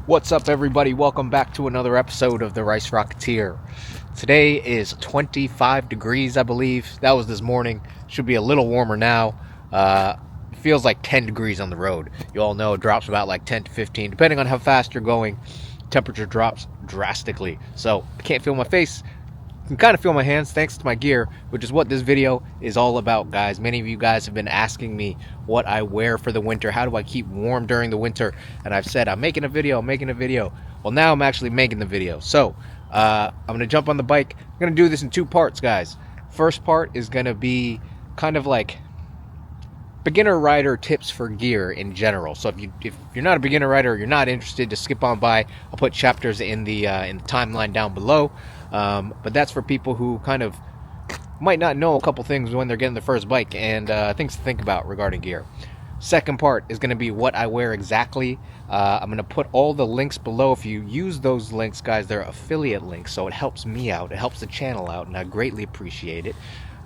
What's up, everybody? Welcome back to another episode of the Rice Rocketeer. Today is 25 degrees, I believe. That was this morning. Should be a little warmer now. Feels like 10 degrees on the road. You all know it drops about like 10 to 15. Depending on how fast you're going, temperature drops drastically. So I can't feel my face. I can kind of feel my hands thanks to my gear, which is what this video is all about, guys. Many of you guys have been asking me what I wear for the winter. How do I keep warm during the winter? And I've said I'm making a video. Well, now I'm actually making the video. So I'm going to jump on the bike. I'm going to do this in two parts, guys. First part is going to be kind of like beginner rider tips for gear in general. So if you're not a beginner rider or you're not interested, just skip on by. I'll put chapters in the timeline down below. But that's for people who kind of might not know a couple things when they're getting their first bike and things to think about regarding gear. Second part is going to be what I wear exactly. I'm going to put all the links below. If you use those links, guys, they're affiliate links, so it helps me out. It helps the channel out, and I greatly appreciate it.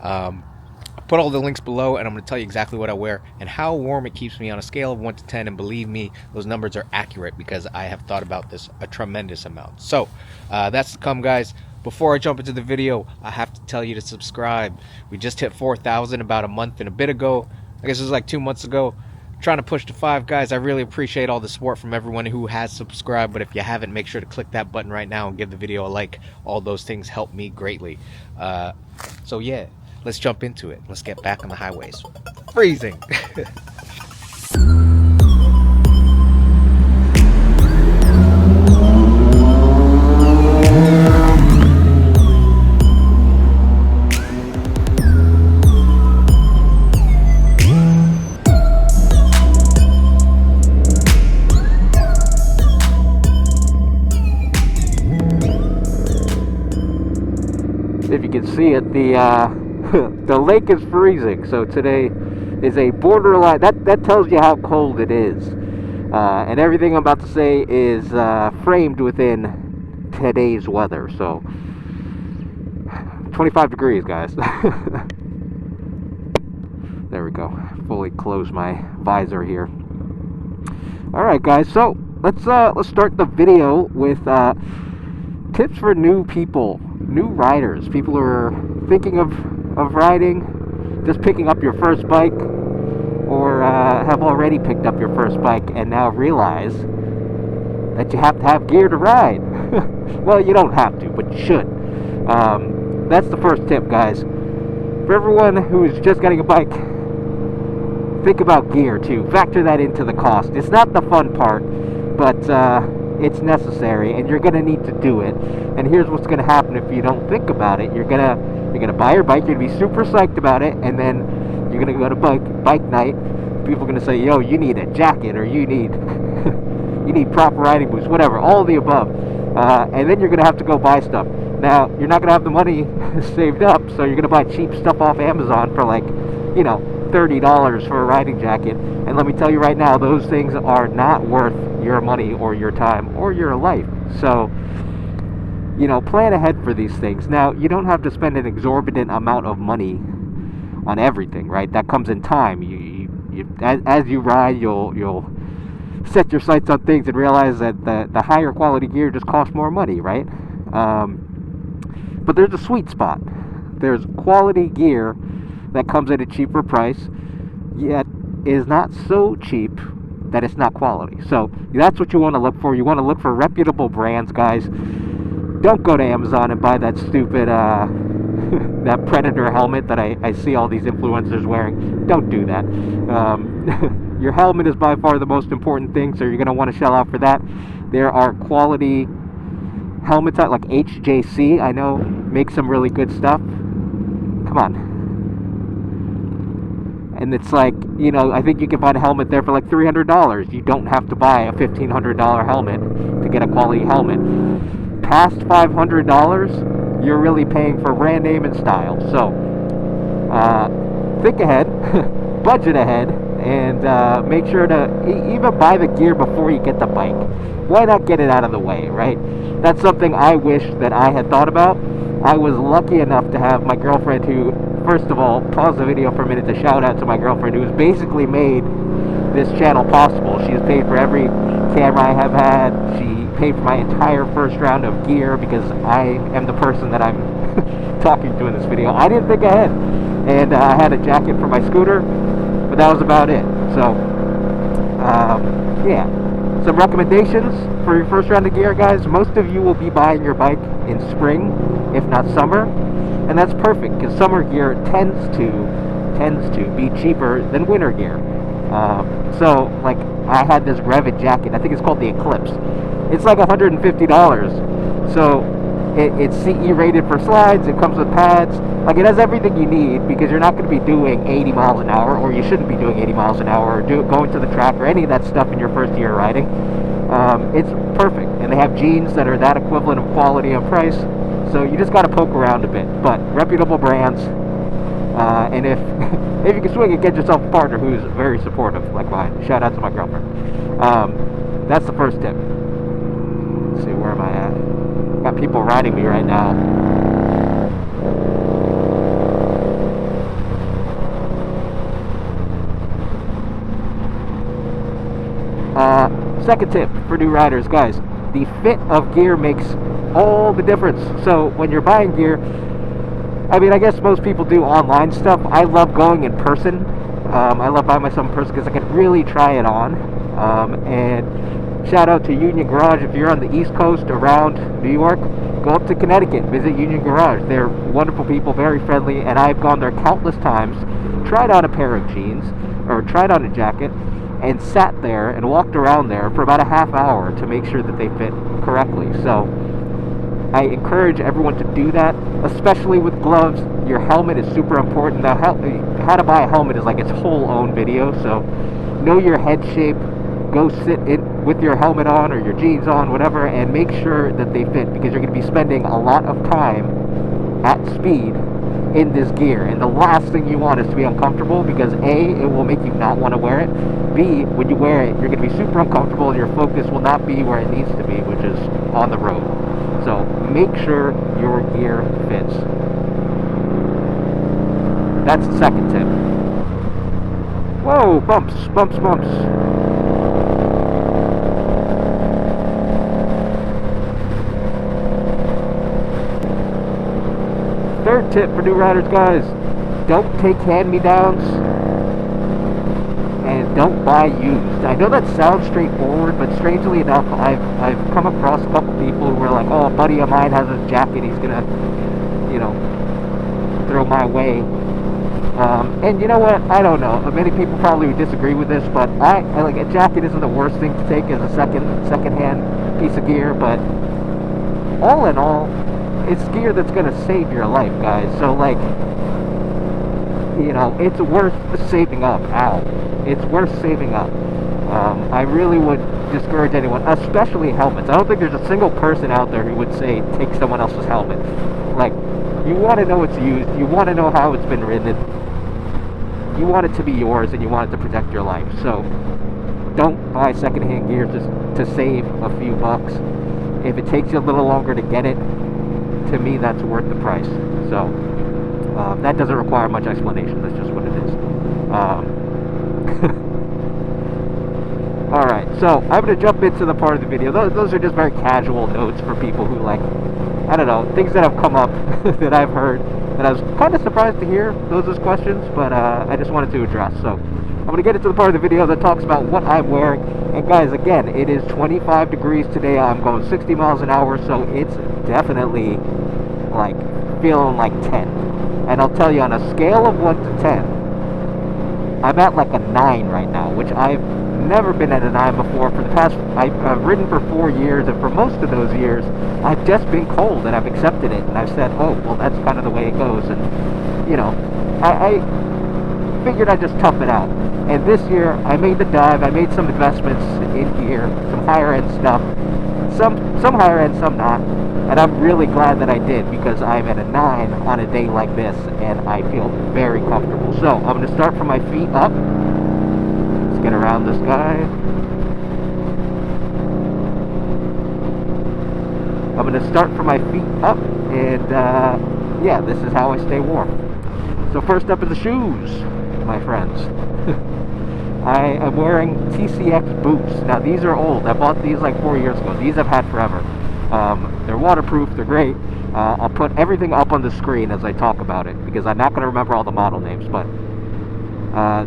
I'll put all the links below, and I'm going to tell you exactly what I wear and how warm it keeps me on a scale of 1 to 10. And believe me, those numbers are accurate because I have thought about this a tremendous amount. So that's to come, guys. Before I jump into the video, I have to tell you to subscribe. We just hit 4,000 about a month and a bit ago. I guess it was like 2 months ago. Trying to push to 5, guys. I really appreciate all the support from everyone who has subscribed. But if you haven't, make sure to click that button right now and give the video a like. All those things help me greatly. So yeah, let's jump into it. Let's get back on the highways. Freezing. If you can see it, the lake is freezing. So today is a borderline. That tells you how cold it is. And everything I'm about to say is framed within today's weather. So 25 degrees, guys. There we go. Fully close my visor here. All right, guys. So let's start the video with tips for new people. New riders, people who are thinking of riding, just picking up your first bike, or have already picked up your first bike and now realize that you have to have gear to ride. Well, you don't have to, but you should. That's the first tip, guys. For everyone who's just getting a bike, think about gear too. Factor that into the cost. It's not the fun part, but it's necessary, and you're gonna need to do it. And here's what's gonna happen if you don't think about it. You're gonna buy your bike, you're gonna be super psyched about it, and then you're gonna go to bike night. People are gonna say, yo, you need a jacket, or you need you need proper riding boots, whatever, all of the above. And then you're gonna have to go buy stuff. Now, you're not gonna have the money saved up, so you're gonna buy cheap stuff off Amazon for like, you know, $30 for a riding jacket. And let me tell you right now, those things are not worth your money or your time or your life. So, you know, plan ahead for these things. Now, you don't have to spend an exorbitant amount of money on everything, right? That comes in time. As you ride, you'll set your sights on things and realize that the higher quality gear just costs more money, right? But there's a sweet spot. There's quality gear that comes at a cheaper price, yet is not so cheap that it's not quality. So that's what you want to look for. You want to look for reputable brands, guys. Don't go to Amazon and buy that stupid that Predator helmet that I see all these influencers wearing. Don't do that. Your helmet is by far the most important thing, so you're going to want to shell out for that. There are quality helmets out, like HJC, I know, makes some really good stuff. Come on. And it's like, you know, I think you can find a helmet there for like $300. You don't have to buy a $1,500 helmet to get a quality helmet. Past $500, you're really paying for brand name and style. So, think ahead, budget ahead, and make sure to even buy the gear before you get the bike. Why not get it out of the way, right? That's something I wish that I had thought about. I was lucky enough to have my girlfriend who, first of all, pause the video for a minute to shout out to my girlfriend who's basically made this channel possible. She's paid for every camera I have had. She paid for my entire first round of gear because I am the person that I'm talking to in this video. I didn't think ahead. And I had a jacket for my scooter, but that was about it. So, yeah. Some recommendations for your first round of gear, guys. Most of you will be buying your bike in spring, if not summer. And that's perfect, because summer gear tends to be cheaper than winter gear. So, like, I had this Rev'it jacket. I think it's called the Eclipse. It's like $150. So, it's CE rated for slides. It comes with pads. Like, it has everything you need, because you're not going to be doing 80 miles an hour, or you shouldn't be doing 80 miles an hour, or going to the track, or any of that stuff in your first year riding. It's perfect. And they have jeans that are that equivalent of quality and price. So you just got to poke around a bit. But reputable brands. And if you can swing it, get yourself a partner who's very supportive, like mine. Shout out to my girlfriend. That's the first tip. Let's see, where am I at? Got people riding me right now. Second tip for new riders, guys. The fit of gear makes all the difference. So when you're buying gear, I mean, I guess most people do online stuff. I love going in person. I love buying myself in person because I can really try it on. And shout out to Union Garage. If you're on the East Coast around New York, go up to Connecticut, visit Union Garage. They're wonderful people, very friendly, and I've gone there countless times, tried on a pair of jeans, or tried on a jacket, and sat there and walked around there for about a half hour to make sure that they fit correctly. So I encourage everyone to do that, especially with gloves. Your helmet is super important. Now, how to buy a helmet is like its whole own video, so know your head shape. Go sit in with your helmet on or your jeans on, whatever, and make sure that they fit, because you're going to be spending a lot of time at speed in this gear, and the last thing you want is to be uncomfortable, because A, it will make you not want to wear it. B, when you wear it, you're going to be super uncomfortable and your focus will not be where it needs to be, which is on the road. So make sure your gear fits. That's the second tip. Whoa, bumps, bumps, bumps. Third tip for new riders, guys. Don't take hand-me-downs and don't buy used. I know that sounds straightforward, but strangely enough, I've come across a couple people who were like, oh, a buddy of mine has a jacket he's gonna, you know, throw my way. And you know what? I don't know. Many people probably would disagree with this, but I like, a jacket isn't the worst thing to take as a second-hand piece of gear, but all in all, it's gear that's gonna save your life, guys. So, like, you know, it's worth saving up. Ow. It's worth saving up. I really would discourage anyone, especially helmets. I don't think there's a single person out there who would say take someone else's helmet. Like, you want to know it's used, you want to know how it's been ridden, you want it to be yours, and you want it to protect your life. So don't buy secondhand gear just to save a few bucks. If it takes you a little longer to get it, to me that's worth the price. So that doesn't require much explanation. That's just what it is. Alright, so I'm going to jump into the part of the video. Those are just very casual notes for people who, like, I don't know, things that have come up that I've heard that I was kind of surprised to hear those as questions, but I just wanted to address. So I'm going to get into the part of the video that talks about what I'm wearing. And guys, again, it is 25 degrees today. I'm going 60 miles an hour, so it's definitely, like, feeling like 10. And I'll tell you, on a scale of 1 to 10, I'm at like a 9 right now, which I've never been at a 9 before. For the past, I've ridden for 4 years, and for most of those years, I've just been cold, and I've accepted it, and I've said, oh, well, that's kind of the way it goes. And, you know, I figured I'd just tough it out. And this year, I made the dive. I made some investments in gear, some higher-end stuff, some higher-end, some not. And I'm really glad that I did, because I'm at a 9 on a day like this, and I feel very comfortable. So I'm going to start from my feet up. Let's get around this guy. I'm going to start from my feet up, and yeah, this is how I stay warm. So first up is the shoes, my friends. I am wearing TCX Boots. Now these are old. I bought these like 4 years ago. These I've had forever. They're waterproof, they're great. I'll put everything up on the screen as I talk about it, because I'm not going to remember all the model names, but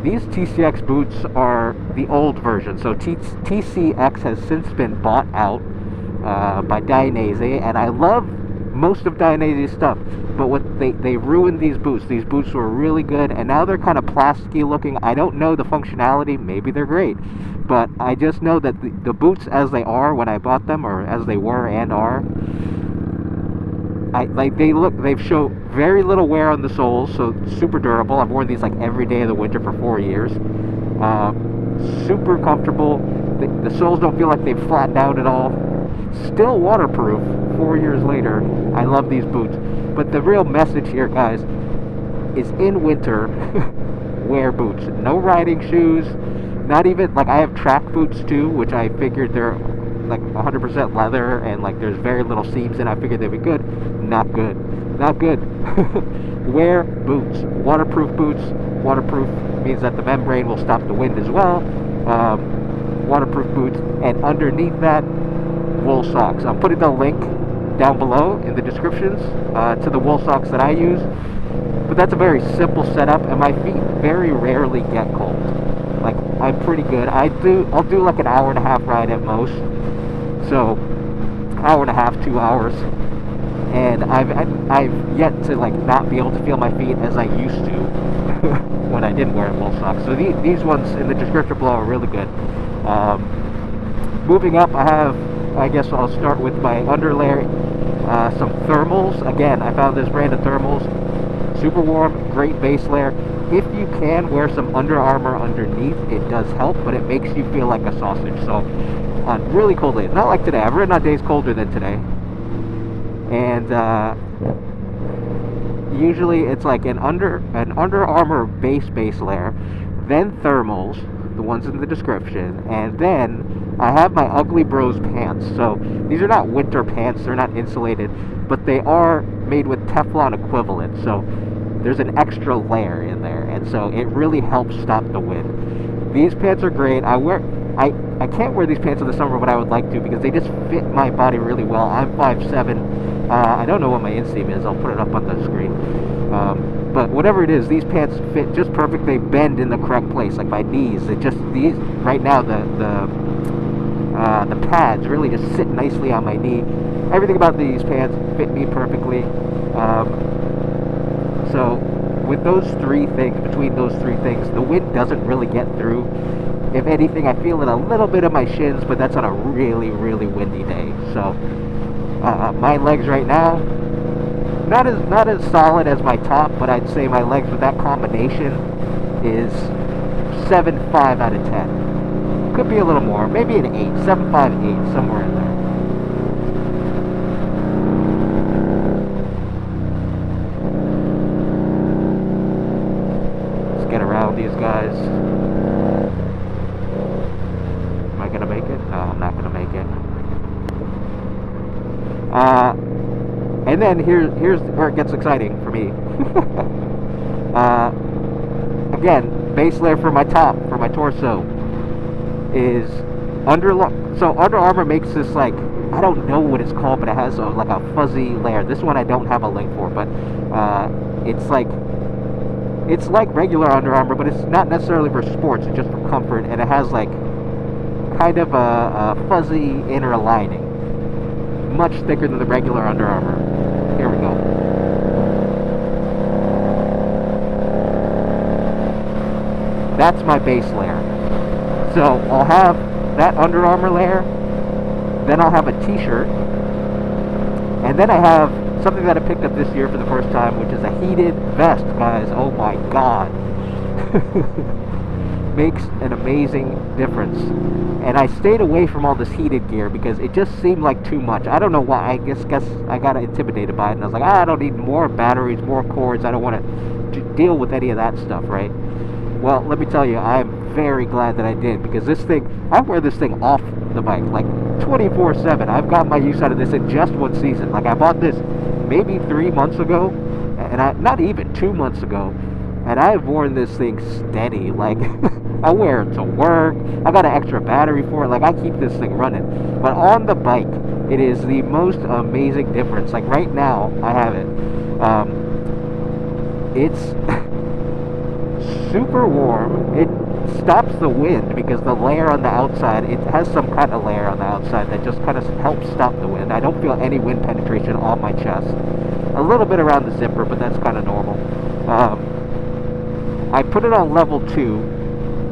these TCX boots are the old version. So TCX has since been bought out by Dainese, and I love most of Dainese's stuff, but what they ruined these boots. These boots were really good, and now they're kind of plasticky looking. I don't know the functionality. Maybe they're great, but I just know that the boots as they are when I bought them, or as they were and are, they've shown very little wear on the soles, so super durable. I've worn these like every day of the winter for 4 years. Super comfortable. The soles don't feel like they've flattened out at all. Still waterproof 4 years later. I love these boots. But the real message here, guys, is in winter, wear boots. No riding shoes. Not even, like, I have track boots too, which I figured they're like 100% leather and like there's very little seams in. I figured they'd be good. Not good. Not good. Wear boots. Waterproof boots. Waterproof means that the membrane will stop the wind as well. Waterproof boots, and underneath that, wool socks. I'm putting the link down below in the descriptions to the wool socks that I use. But that's a very simple setup, and my feet very rarely get cold. Like, I'm pretty good. I'll do like an hour and a half ride at most. So, hour and a half, 2 hours. And I've yet to like not be able to feel my feet as I used to when I didn't wear wool socks. So these ones in the description below are really good. Moving up, I guess I'll start with my underlayer, some thermals. Again, I found this brand of thermals, super warm, great base layer. If you can wear some Under Armour underneath, it does help, but it makes you feel like a sausage. So on really cold days, not like today, I've ridden on days colder than today, and usually it's like an Under Armour base layer, then thermals, the ones in the description, and then I have my UglyBros Pants. So these are not winter pants, they're not insulated, but they are made with Teflon equivalent, so there's an extra layer in there, and so it really helps stop the wind. These pants are great. I can't wear these pants in the summer, but I would like to, because they just fit my body really well. I'm 5'7". I don't know what my inseam is. I'll put it up on the screen. But whatever it is, these pants fit just perfect. They bend in the correct place, like my knees. These right now, the pads really just sit nicely on my knee. Everything about these pants fit me perfectly. So with those three things, between those three things, the wind doesn't really get through. If anything, I feel it a little bit of my shins, but that's on a really, really windy day. So my legs right now, not as solid as my top, but I'd say my legs with that combination is 7.5 out of 10. Could be a little more, maybe an 8, 7.5, 8, somewhere in there. Let's get around these guys. Am I gonna make it? No, I'm not gonna make it. And then here's where it gets exciting for me. Again, base layer for my top, for my torso, is Under Armour makes this, like, I don't know what it's called, but it has like a fuzzy layer. This one I don't have a link for, but it's like regular Under Armour, but it's not necessarily for sports. It's just for comfort, and it has like kind of a fuzzy inner lining, much thicker than the regular Under Armour. Here we go. That's my base layer. So I'll have that Under Armour layer, then I'll have a t-shirt, and then I have something that I picked up this year for the first time, which is a heated vest, guys. Oh my god. Makes an amazing difference. And I stayed away from all this heated gear because it just seemed like too much. I don't know why. I guess I got intimidated by it, and I was like, I don't need more batteries, more cords. I don't want to deal with any of that stuff, right? Well, let me tell you, I'm very glad that I did, because this thing, I wear this thing off the bike like 24/7. I've got my use out of this in just one season. Like, I bought this maybe 3 months ago, and not even 2 months ago, and I've worn this thing steady. Like, I wear it to work. I got an extra battery for it. Like, I keep this thing running. But on the bike, it is the most amazing difference. Like, right now, I have it. It's super warm. It stops the wind because the layer on the outside, it has some kind of layer on the outside that just kind of helps stop the wind. I don't feel any wind penetration on my chest. A little bit around the zipper, but that's kind of normal. I put it on level 2,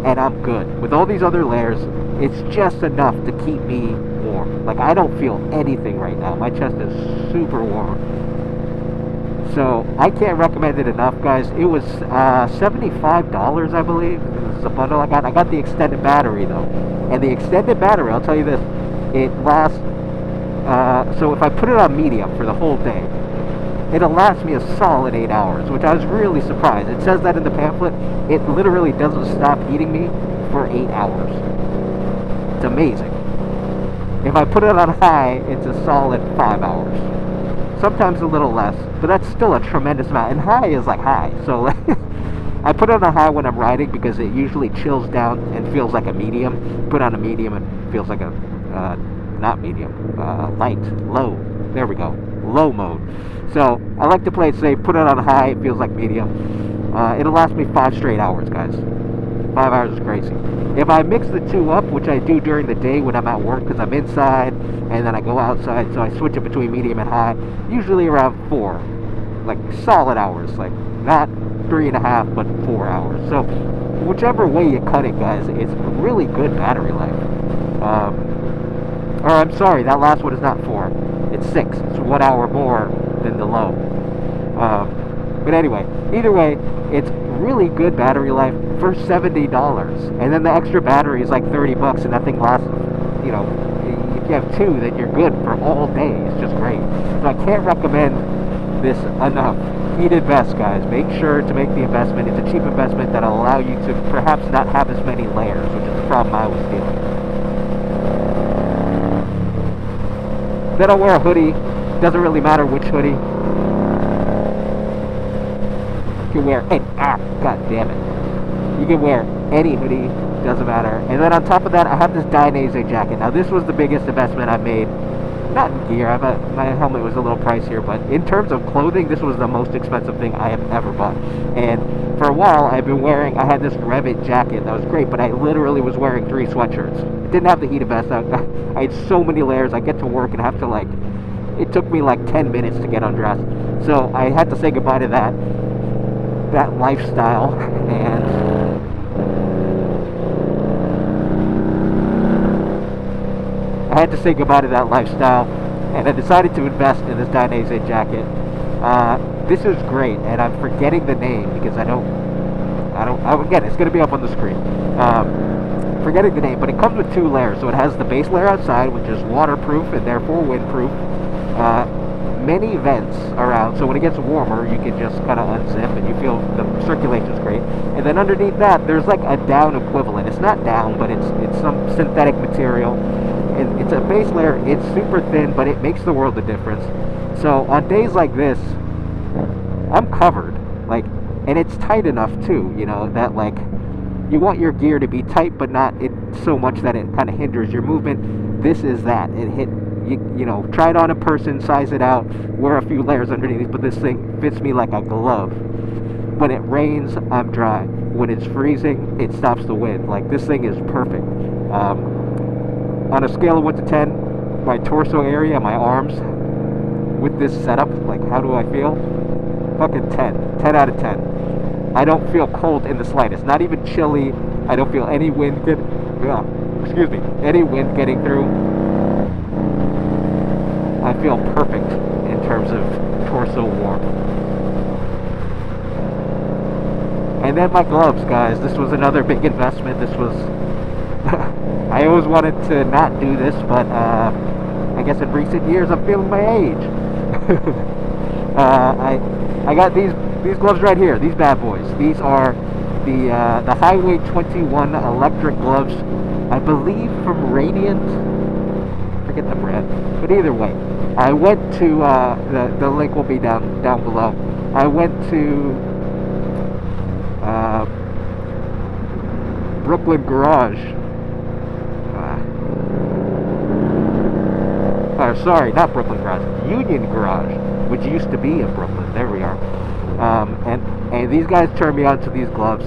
and I'm good. With all these other layers, it's just enough to keep me warm. Like, I don't feel anything right now. My chest is super warm. So, I can't recommend it enough, guys. It was $75, I believe. This is a bundle I got. I got the extended battery, though. And the extended battery, I'll tell you this, it lasts... so if I put it on medium for the whole day, it'll last me a solid 8 hours, which I was really surprised. It says that in the pamphlet. It literally doesn't stop heating me for 8 hours. It's amazing. If I put it on high, it's a solid 5 hours. Sometimes a little less, but that's still a tremendous amount. And high is like high, so I put it on a high when I'm riding because it usually chills down and feels like a medium. Put on a medium and feels like a, not medium, light, low. There we go, low mode. So I like to play it safe. Put it on high, it feels like medium. It'll last me 5 straight hours, guys. 5 hours is crazy. If I mix the two up, which I do during the day when I'm at work, because I'm inside and then I go outside, so I switch it between medium and high, usually around 4, like solid hours, like not 3.5 but 4 hours. So whichever way you cut it, guys, it's really good battery life. Or I'm sorry, that last one is not 4, it's 6. It's 1 hour more than the low. But anyway, either way, it's really good battery life for $70, and then the extra battery is like $30, and that thing lasts, you know, if you have 2, then you're good for all day. It's just great. So I can't recommend this enough. Heated vest, guys. Make sure to make the investment. It's a cheap investment that'll allow you to perhaps not have as many layers, which is the problem I was feeling. Then I'll wear a hoodie. Doesn't really matter which hoodie. You can wear any, god damn it. You can wear any hoodie, doesn't matter. And then on top of that, I have this Dainese jacket. Now this was the biggest investment I made. Not in gear, my helmet was a little pricier, but in terms of clothing, this was the most expensive thing I have ever bought. And for a while, I had this Rev'it jacket that was great, but I literally was wearing 3 sweatshirts. It didn't have the heated vest. I had so many layers. I get to work and have to, like, it took me like 10 minutes to get undressed. So I had to say goodbye to that lifestyle, and I decided to invest in this Dainese jacket. This is great, and I'm forgetting the name because again, it's going to be up on the screen. Forgetting the name, but it comes with 2 layers. So it has the base layer outside, which is waterproof and therefore windproof. Many vents around, so when it gets warmer, you can just kind of unzip and you feel the circulation's great. And then underneath that, there's like a down equivalent. It's not down, but it's some synthetic material. And it's a base layer. It's super thin, but it makes the world of difference. So on days like this, I'm covered, like, and it's tight enough too, you know, that like you want your gear to be tight, but not so much that it kind of hinders your movement. This is that. You know, try it on a person, size it out, wear a few layers underneath, but this thing fits me like a glove. When it rains, I'm dry. When it's freezing, it stops the wind. Like, this thing is perfect. On a scale of 1 to 10, my torso area, my arms, with this setup, like, how do I feel? Fucking 10. 10 out of 10. I don't feel cold in the slightest. Not even chilly. I don't feel any wind any wind getting through. I feel perfect in terms of torso warmth. And then my gloves, guys. This was another big investment. This was... I always wanted to not do this, but I guess in recent years I'm feeling my age. I got these gloves right here. These bad boys. These are the Highway 21 electric gloves. I believe from Radiant. Forget the brand, but either way, I went to the link will be down below. I went to Brooklyn Garage. Sorry, not Brooklyn Garage. Union Garage, which used to be in Brooklyn. There we are. And these guys turned me on to these gloves.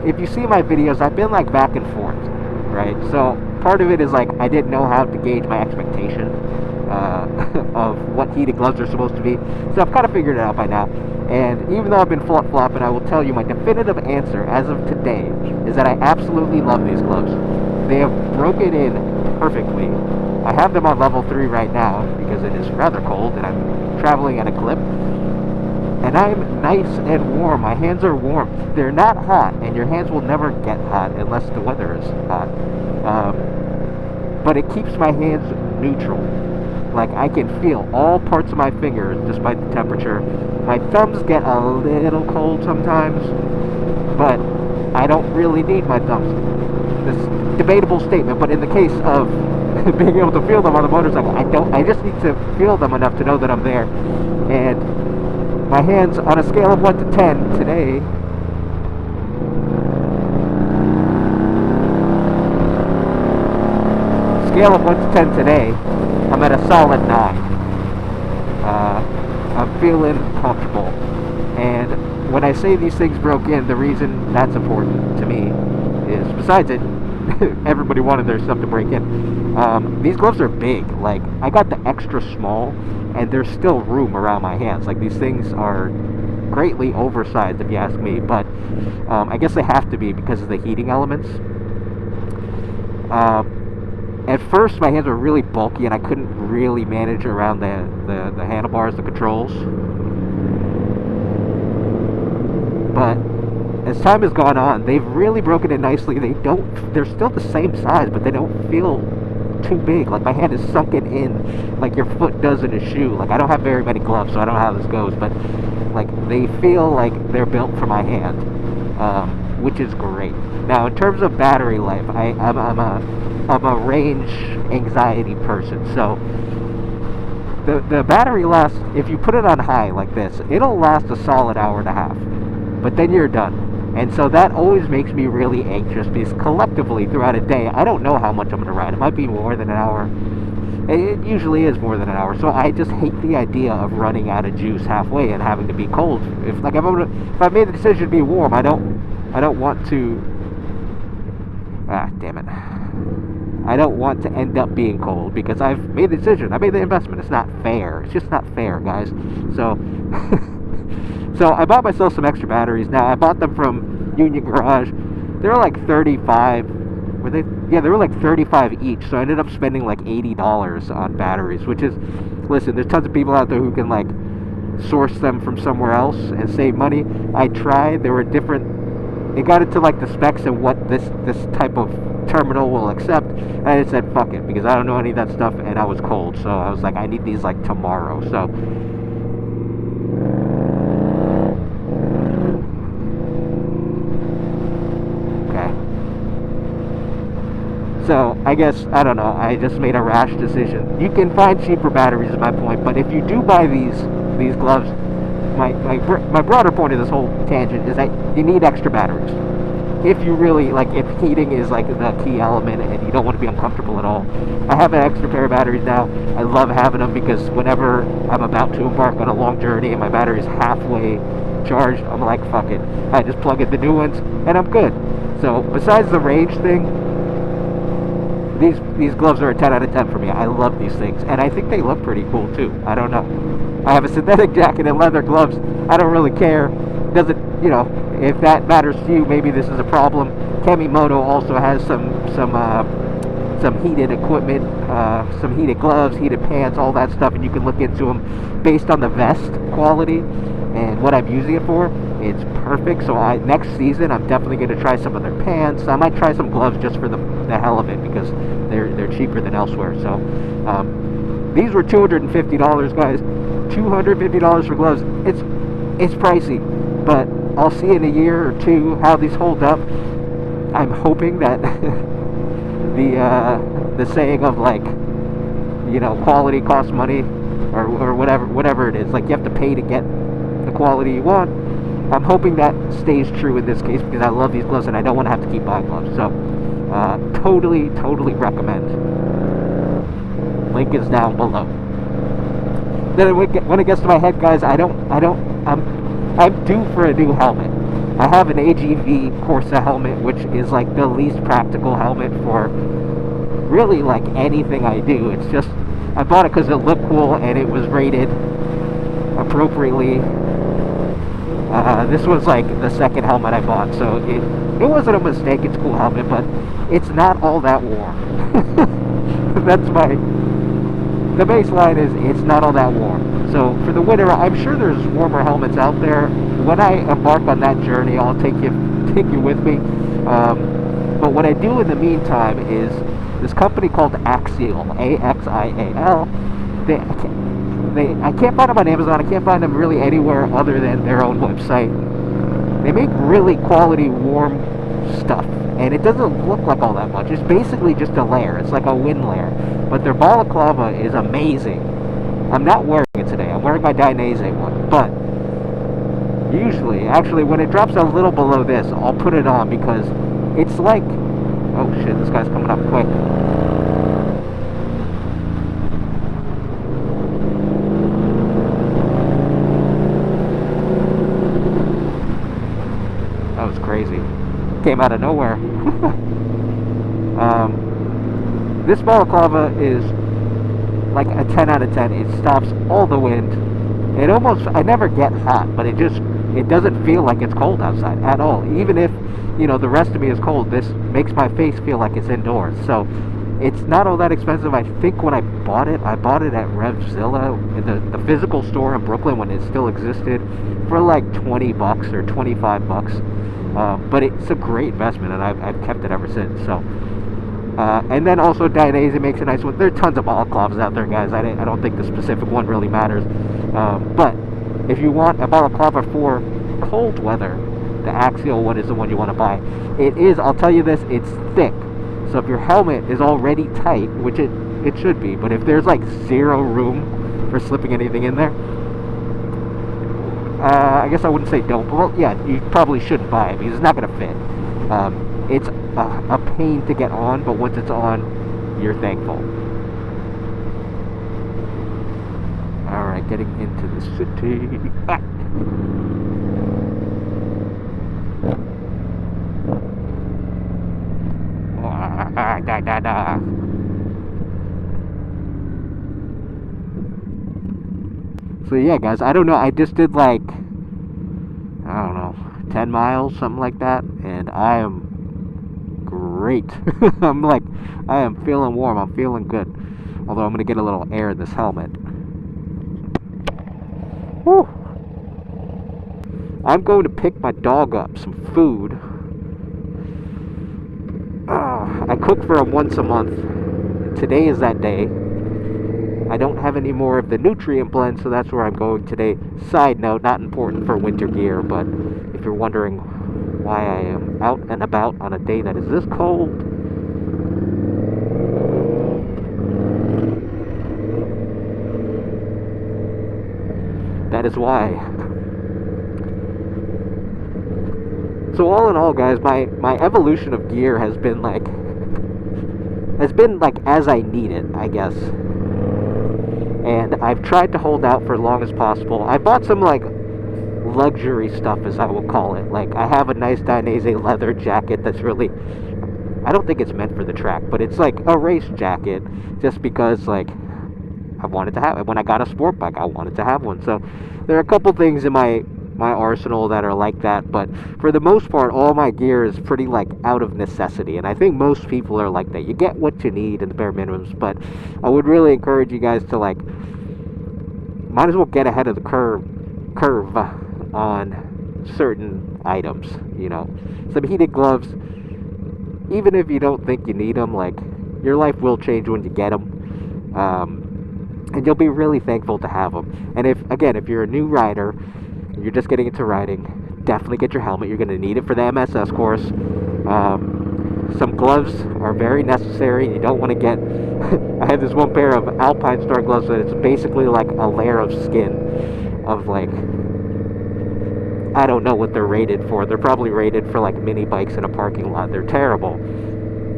If you see my videos, I've been like back and forth, right? So part of it is like I didn't know how to gauge my expectation of what heated gloves are supposed to be. So I've kind of figured it out by now. And even though I've been flip-flopping, I will tell you my definitive answer as of today is that I absolutely love these gloves. They have broken in perfectly. I have them on level 3 right now because it is rather cold and I'm traveling at Eclipse. And I'm nice and warm. My hands are warm. They're not hot, and your hands will never get hot unless the weather is hot. But it keeps my hands neutral. Like, I can feel all parts of my fingers despite the temperature. My thumbs get a little cold sometimes, but I don't really need my thumbs. This is a debatable statement, but in the case of being able to feel them on the motorcycle, I just need to feel them enough to know that I'm there. And my hands, on a scale of 1 to 10 today, scale of 1 to 10 today, I'm at a solid 9. I'm feeling comfortable. And when I say these things broke in, the reason that's important to me is, besides it, everybody wanted their stuff to break in. These gloves are big. Like, I got the extra small, and there's still room around my hands. Like, these things are greatly oversized, if you ask me, but I guess they have to be because of the heating elements. At first, my hands were really bulky, and I couldn't really manage around the handlebars, the controls. But as time has gone on, they've really broken in nicely. They're still the same size, but they don't feel too big. Like, my hand is sunken in like your foot does in a shoe. Like, I don't have very many gloves, so I don't know how this goes, but like, they feel like they're built for my hand, which is great. Now, in terms of battery life, I'm a range anxiety person, so the battery lasts, if you put it on high like this, it'll last a solid hour and a half, but then you're done. And so that always makes me really anxious, because collectively throughout a day, I don't know how much I'm going to ride. It might be more than an hour. It usually is more than an hour. So I just hate the idea of running out of juice halfway and having to be cold. If I made the decision to be warm, I don't want to. Damn it! I don't want to end up being cold because I've made the decision. I made the investment. It's not fair. It's just not fair, guys. So. So I bought myself some extra batteries. Now, I bought them from Union Garage. They were like 35. Were they? Yeah, they were like 35 each. So I ended up spending like $80 on batteries, which is, listen, there's tons of people out there who can like source them from somewhere else and save money. I tried. There were different. It got into like the specs and what this type of terminal will accept. And I just said fuck it, because I don't know any of that stuff, and I was cold. So I was like, I need these like tomorrow. So. So, I guess, I don't know, I just made a rash decision. You can find cheaper batteries is my point, but if you do buy these gloves, my broader point of this whole tangent is that you need extra batteries. If you really, like, if heating is like the key element and you don't want to be uncomfortable at all. I have an extra pair of batteries now. I love having them because whenever I'm about to embark on a long journey and my battery's halfway charged, I'm like, fuck it. I just plug in the new ones and I'm good. So, besides the range thing, these gloves are a 10 out of 10 for me. I love these things, and I think they look pretty cool too. I don't know. I have a synthetic jacket and leather gloves. I don't really care. Doesn't, you know, if that matters to you, maybe this is a problem. Kemimoto also has some heated equipment, some heated gloves, heated pants, all that stuff, and you can look into them based on the vest quality and what I'm using it for. It's perfect. So next season I'm definitely going to try some of their pants. I might try some gloves just for the hell of it, because they're cheaper than elsewhere. So these were $250, guys. $250 for gloves. It's pricey, but I'll see in a year or two how these hold up. I'm hoping that the saying of, like, you know, quality costs money, or whatever it is, like, you have to pay to get the quality you want. I'm hoping that stays true in this case because I love these gloves and I don't want to have to keep buying gloves. So, totally recommend. Link is down below. Then when it gets to my head, guys, I'm due for a new helmet. I have an AGV Corsa helmet, which is like the least practical helmet for really like anything I do. It's just, I bought it because it looked cool and it was rated appropriately. This was like the second helmet I bought, so it wasn't a mistake. It's a cool helmet, but it's not all that warm. The baseline is it's not all that warm. So for the winter, I'm sure there's warmer helmets out there. When I embark on that journey, I'll take you with me. But what I do in the meantime is this company called Axial, A-X-I-A-L. I can't find them on Amazon. I can't find them really anywhere other than their own website. They make really quality warm stuff, and it doesn't look like all that much. It's basically just a layer. It's like a wind layer. But their balaclava is amazing. I'm not wearing it today. I'm wearing my Dainese one. But usually, actually, when it drops a little below this, I'll put it on because it's like... Oh shit, this guy's coming up quick. That was crazy. Came out of nowhere. This balaclava is like a 10 out of 10. It stops all the wind. I never get hot, but it doesn't feel like it's cold outside at all. Even if, the rest of me is cold, this makes my face feel like it's indoors. So it's not all that expensive. I think when I bought it at Revzilla, in the physical store in Brooklyn when it still existed, for like $20 or $25. But it's a great investment, and I've kept it ever since. So, and then also Dainese makes a nice one. There are tons of balaclavas out there, guys. I don't think the specific one really matters. But if you want a balaclava for cold weather, the Axial one is the one you want to buy. It is, I'll tell you this, it's thick. So if your helmet is already tight, which it should be, but if there's like zero room for slipping anything in there, I guess I wouldn't say don't, but well, yeah, you probably shouldn't buy it because it's not going to fit. It's a pain to get on, but once it's on, you're thankful. Alright, getting into the city. So yeah, guys, I don't know, I just did like, I don't know, 10 miles, something like that, and I am great. I am feeling warm, I'm feeling good. Although I'm going to get a little air in this helmet. Whew. I'm going to pick my dog up some food. I cook for him once a month. Today is that day. I don't have any more of the nutrient blend, so that's where I'm going today. Side note, not important for winter gear, but if you're wondering why I am out and about on a day that is this cold, that is why. So all in all, guys, my evolution of gear has been like as I need it, I guess. And I've tried to hold out for as long as possible. I bought some like luxury stuff, as I will call it. Like, I have a nice Dainese leather jacket that's really, I don't think it's meant for the track, but it's like a race jacket, just because like I wanted to have it. When I got a sport bike, I wanted to have one. So there are a couple things in my arsenal that are like that, but for the most part, all my gear is pretty like out of necessity, and I think most people are like that. You get what you need in the bare minimums, but I would really encourage you guys to like, might as well get ahead of the curve on certain items, Some heated gloves, even if you don't think you need them, like, your life will change when you get them, and you'll be really thankful to have them. And if you're a new rider, you're just getting into riding, definitely get your helmet. You're going to need it for the MSS course. Some gloves are very necessary. You don't want to get... I have this one pair of Alpine Star gloves that it's basically like a layer of skin of like I don't know what they're rated for. They're probably rated for like mini bikes in a parking lot. They're terrible.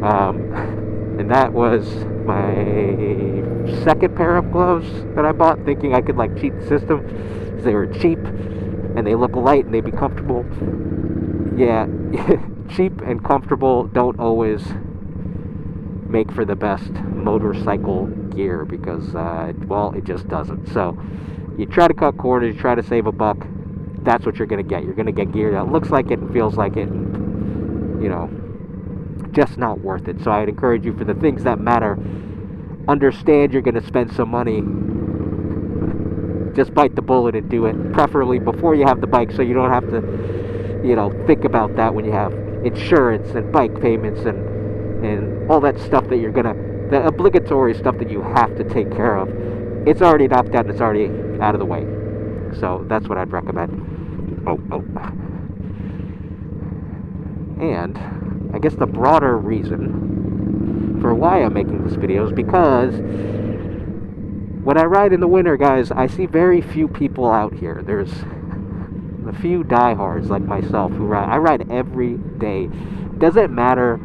And that was my second pair of gloves that I bought, thinking I could like cheat the system, because they were cheap and they look light and they'd be comfortable. Yeah, cheap and comfortable don't always make for the best motorcycle gear, because well, it just doesn't. So you try to cut corners, you try to save a buck, that's what you're gonna get. You're gonna get gear that looks like it and feels like it, and, you know, just not worth it. So I'd encourage you, for the things that matter, understand you're gonna spend some money. Just bite the bullet and do it, preferably before you have the bike, so you don't have to, you know, think about that when you have insurance and bike payments and all that stuff that you're gonna, the obligatory stuff that you have to take care of. It's already knocked out and it's already out of the way. So that's what I'd recommend. And I guess the broader reason for why I'm making this video is because when I ride in the winter, guys, I see very few people out here. There's a few diehards like myself who ride. I ride every day. Doesn't matter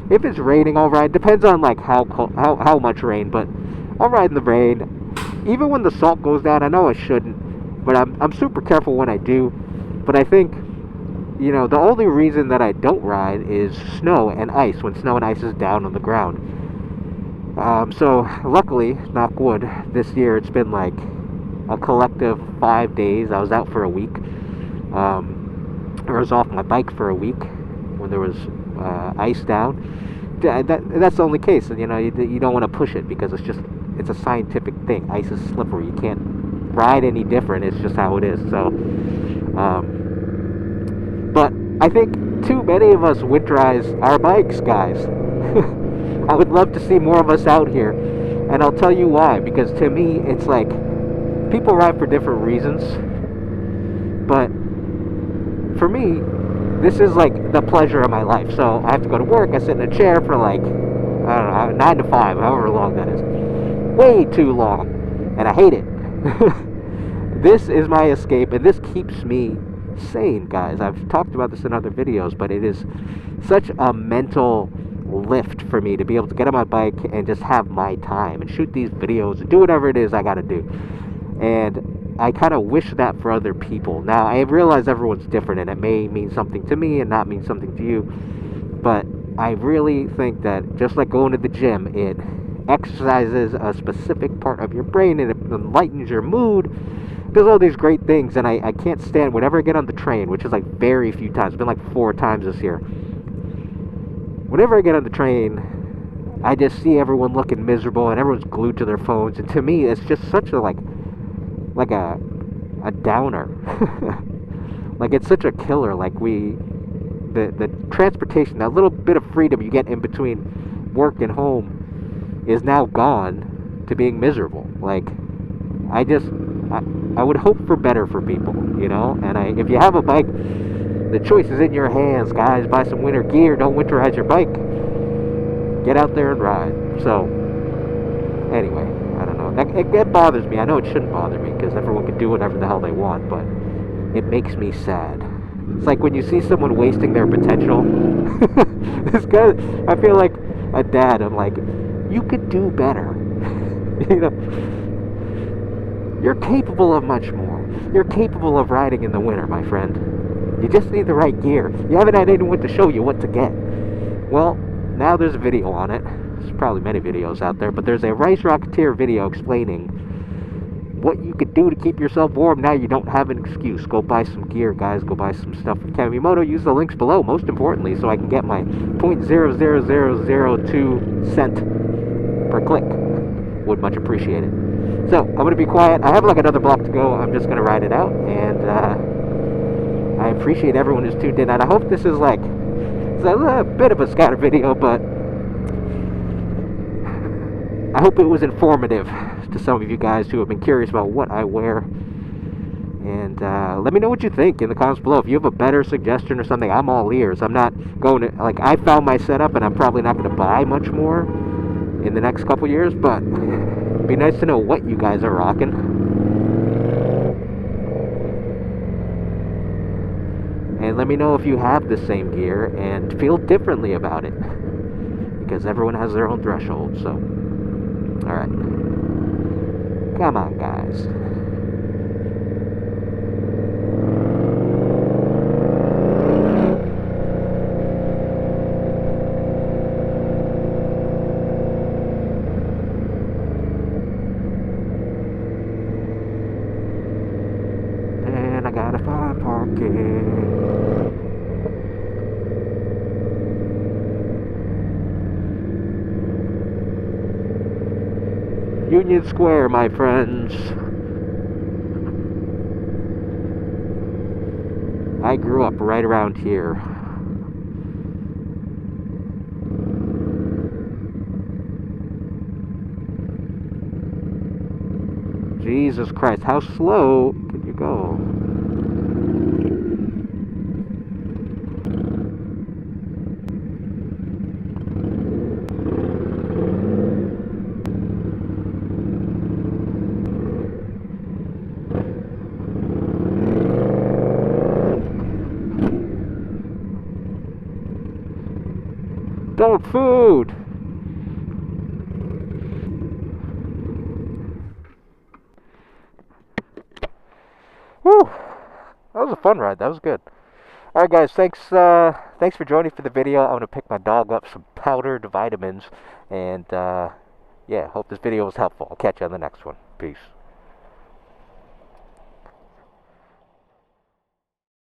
if it's raining. I'll ride. Depends on like how much rain, but I'll ride in the rain. Even when the salt goes down, I know I shouldn't, but I'm super careful when I do. But I think, you know, the only reason that I don't ride is snow and ice, when snow and ice is down on the ground. So luckily, knock wood, this year it's been like a collective 5 days. I was out for a week. I was off my bike for a week when there was ice down. That's the only case. And, you know, you don't want to push it, because it's a scientific thing. Ice is slippery. You can't ride any different. It's just how it is. So, but I think too many of us winterize our bikes, guys. I would love to see more of us out here, and I'll tell you why. Because to me, it's like, people ride for different reasons, but for me, this is like the pleasure of my life. So I have to go to work, I sit in a chair for like, I don't know, 9 to 5, however long that is. Way too long, and I hate it. This is my escape, and this keeps me sane, guys. I've talked about this in other videos, but it is such a mental lift for me to be able to get on my bike and just have my time and shoot these videos and do whatever it is I gotta do. And I kind of wish that for other people. Now, I realize everyone's different, and it may mean something to me and not mean something to you, but I really think that just like going to the gym, it exercises a specific part of your brain, and it enlightens your mood, does all these great things. And I can't stand, whenever I get on the train, which is like very few times, it's been like 4 times this year, whenever I get on the train, I just see everyone looking miserable and everyone's glued to their phones, and to me it's just such a like a downer. Like, it's such a killer. Like, the transportation, that little bit of freedom you get in between work and home, is now gone to being miserable. Like, I would hope for better for people, you know. And if you have a bike, the choice is in your hands, guys. Buy some winter gear. Don't winterize your bike. Get out there and ride. So, anyway, I don't know. It bothers me. I know it shouldn't bother me, because everyone can do whatever the hell they want, but it makes me sad. It's like when you see someone wasting their potential. This guy, I feel like a dad. I'm like, you could do better. You know, you're capable of much more. You're capable of riding in the winter, my friend. You just need the right gear. You haven't had anyone to show you what to get. Well, now there's a video on it. There's probably many videos out there, but there's a Rice Rocketeer video explaining what you could do to keep yourself warm. Now you don't have an excuse. Go buy some gear, guys. Go buy some stuff from Kemimoto. Use the links below, most importantly, so I can get my 0.00002 cent per click. Would much appreciate it. So, I'm going to be quiet. I have like another block to go. I'm just going to ride it out, and I appreciate everyone who's tuned in, and I hope this is like, it's a bit of a scatter video, but I hope it was informative to some of you guys who have been curious about what I wear. And let me know what you think in the comments below. If you have a better suggestion or something, I'm all ears. I'm not going to, like, I found my setup, and I'm probably not going to buy much more in the next couple years, but it'd be nice to know what you guys are rocking. me know if you have the same gear and feel differently about it, because everyone has their own threshold. So, alright. Come on, guys. And I gotta find parking. Union Square, my friends. I grew up right around here. Jesus Christ, how slow can you go? Dog food! Whew! That was a fun ride. That was good. Alright guys, thanks for joining for the video. I'm going to pick my dog up some powdered vitamins. And, yeah, hope this video was helpful. I'll catch you on the next one. Peace.